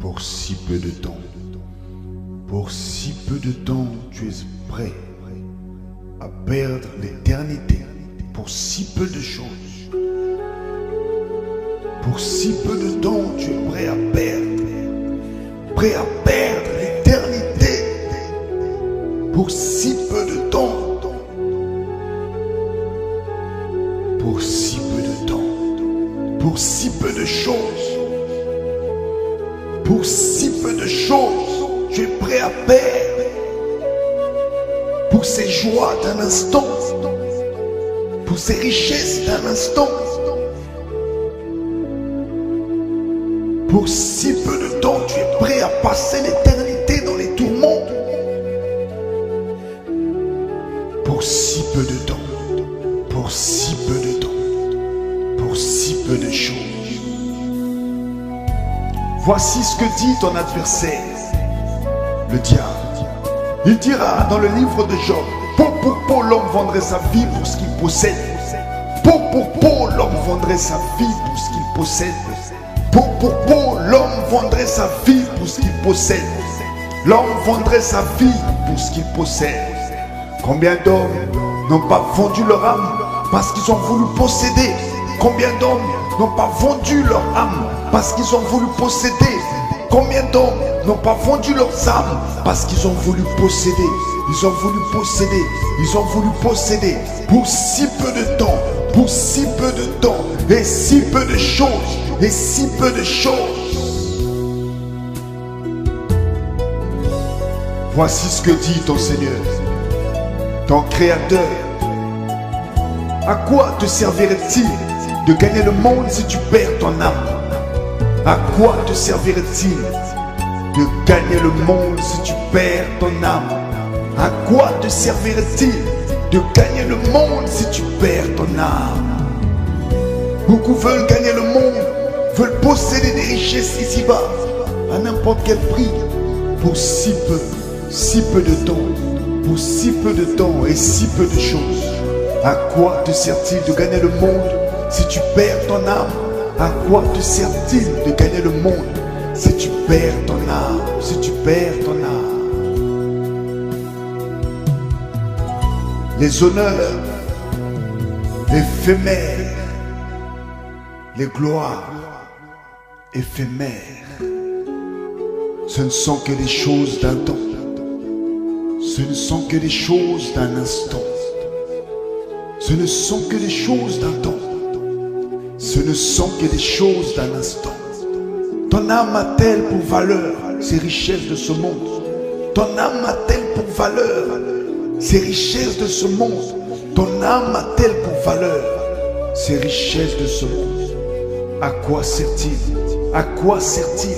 Pour si peu de temps, pour si peu de temps, tu es prêt à perdre l'éternité pour si peu de choses. Pour si peu de temps, tu es prêt à perdre l'éternité pour si peu de temps. Pour si peu de temps, pour si peu de choses. Pour si peu de choses, tu es prêt à perdre. Pour ces joies d'un instant, pour ces richesses d'un instant. Pour si peu de temps, tu es prêt à passer l'éternité dans les tourments. Pour si peu de temps, pour si peu de temps, pour si peu de choses. Voici ce que dit ton adversaire, le diable. Il dira dans le livre de Job, peau pour peau, l'homme vendrait sa vie pour ce qu'il possède. Peau pour peau, l'homme vendrait sa vie pour ce qu'il possède. Peau pour peau, l'homme vendrait sa vie pour ce qu'il possède. L'homme vendrait sa vie pour ce qu'il possède. Combien d'hommes n'ont pas vendu leur âme parce qu'ils ont voulu posséder? Combien d'hommes n'ont pas vendu leur âme parce qu'ils ont voulu posséder? Combien d'hommes n'ont pas vendu leurs âmes parce qu'ils ont voulu posséder? Ils ont voulu posséder, ils ont voulu posséder pour si peu de temps, pour si peu de temps, et si peu de choses, et si peu de choses. Voici ce que dit ton Seigneur, ton Créateur. À quoi te servirait-il de gagner le monde si tu perds ton âme? À quoi te servirait-il de gagner le monde si tu perds ton âme? À quoi te servirait-il de gagner le monde si tu perds ton âme? Beaucoup veulent gagner le monde, veulent posséder des richesses ici-bas, à n'importe quel prix, pour si peu de temps, pour si peu de temps et si peu de choses. À quoi te sert-il de gagner le monde si tu perds ton âme? À quoi te sert-il de gagner le monde si tu perds ton âme? Si tu perds ton âme. Les honneurs éphémères, les gloires éphémères, ce ne sont que des choses d'un temps. Ce ne sont que des choses d'un instant. Ce ne sont que des choses d'un temps. Ce ne sont que des choses d'un instant. Ton âme a-t-elle pour valeur ces richesses de ce monde? Ton âme a-t-elle pour valeur ces richesses de ce monde? Ton âme a-t-elle pour valeur ces richesses de ce monde? À quoi sert-il? À quoi sert-il?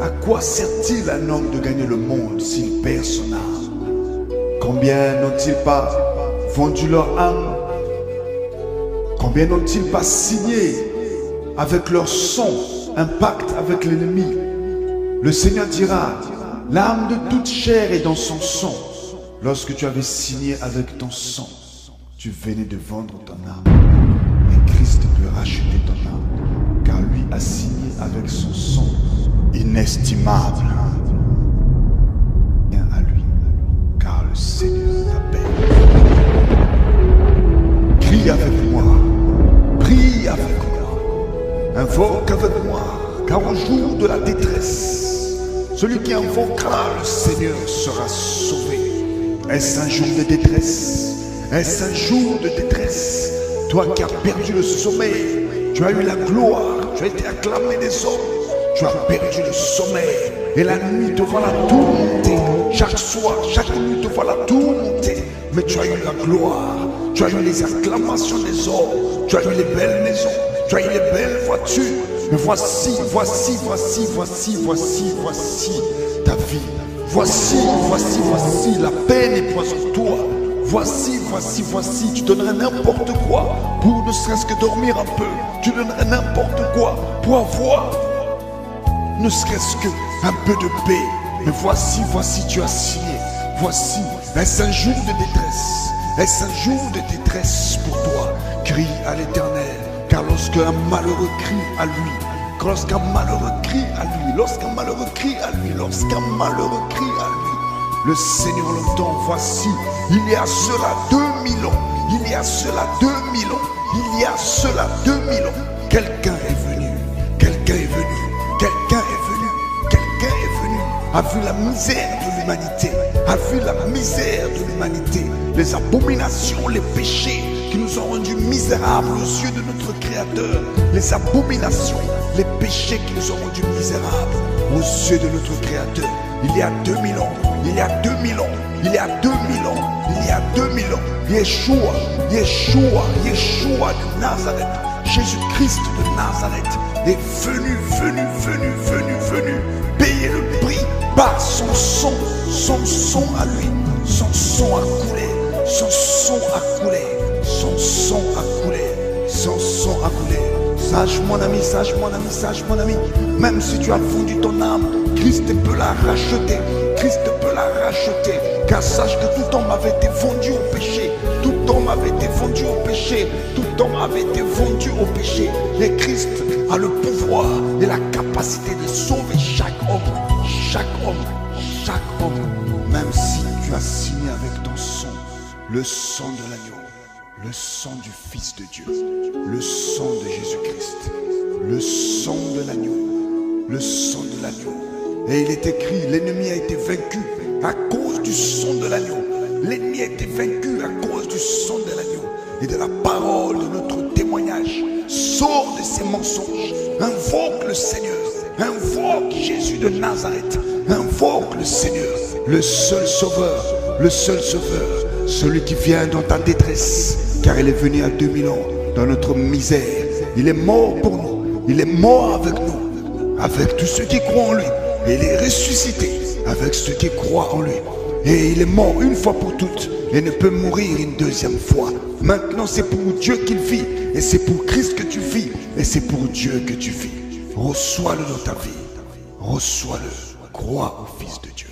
À quoi sert-il à un homme de gagner le monde s'il perd son âme? Combien n'ont-ils pas vendu leur âme? Combien n'ont-ils pas signé avec leur sang un pacte avec l'ennemi? Le Seigneur dira, l'âme de toute chair est dans son sang. Lorsque tu avais signé avec ton sang, tu venais de vendre ton âme. Et Christ peut racheter ton âme, car lui a signé avec son sang inestimable. Viens à lui, car le Seigneur t'appelle. Crie avec moi, prie avec moi, invoque avec moi, car au jour de la détresse, celui qui invoquera le Seigneur sera sauvé. Est-ce un jour de détresse? Est-ce un jour de détresse? Toi qui as perdu le sommeil, tu as eu la gloire, tu as été acclamé des hommes, tu as perdu le sommeil, et la nuit te voilà tourmenter. Chaque soir, chaque nuit te voilà tourmenter, mais tu as eu la gloire, tu as eu les acclamations des hommes, tu as eu les belles maisons, tu as eu les belles voitures. Mais voici ta vie. Voici la peine est poison toi. Voici, tu donnerais n'importe quoi pour ne serait-ce que dormir un peu. Tu donnerais n'importe quoi pour avoir ne serait-ce que un peu de paix. Mais voici, tu as signé. Voici, est-ce un jour de détresse? Est-ce un jour de détresse pour toi? Crie à l'Éternel, car lorsque un malheureux crie à lui, lorsqu'un malheureux crie à lui, lorsqu'un malheureux crie à lui, lorsqu'un malheureux crie à lui, le Seigneur l'entend. Voici, il y a cela 2000 ans, il y a cela 2000 ans, il y a cela 2000 ans, quelqu'un est venu, quelqu'un est venu, quelqu'un est venu, quelqu'un est venu, a vu la misère de l'humanité, a vu la misère de l'humanité, les abominations, les péchés qui nous ont rendus misérables aux yeux de notre Créateur, les abominations, les péchés qui nous ont rendus misérables aux yeux de notre Créateur. Il y a 2000 ans, il y a 2000 ans, il y a 2000 ans, il y a 2000 ans, Yeshua, Yeshua, Yeshua de Nazareth, Jésus-Christ de Nazareth est venu, venu, venu, venu, venu, payer le prix par son sang à lui, son sang a coulé, son sang a coulé, son sang a coulé, son sang a coulé. Sache mon ami, sache mon ami, sache mon ami, même si tu as vendu ton âme, Christ peut la racheter, Christ peut la racheter, car sache que tout homme avait été vendu au péché, tout homme avait été vendu au péché, tout homme avait été vendu au péché, et Christ a le pouvoir et la capacité de sauver chaque homme, chaque homme, chaque homme, même si tu as signé avec ton sang, le sang de l'agneau, le sang du Fils de Dieu, le sang de Jésus-Christ, le sang de l'agneau, le sang de l'agneau. Et il est écrit, l'ennemi a été vaincu à cause du sang de l'agneau. L'ennemi a été vaincu à cause du sang de l'agneau et de la parole de notre témoignage. Sors de ces mensonges, invoque le Seigneur, invoque Jésus de Nazareth, invoque le Seigneur, le seul sauveur, celui qui vient dans ta détresse, car il est venu à 2000 ans dans notre misère. Il est mort pour nous, il est mort avec nous, avec tous ceux qui croient en lui. Et il est ressuscité avec ceux qui croient en lui. Et il est mort une fois pour toutes et ne peut mourir une deuxième fois. Maintenant c'est pour Dieu qu'il vit, et c'est pour Christ que tu vis, et c'est pour Dieu que tu vis. Reçois-le dans ta vie, reçois-le, crois au Fils de Dieu.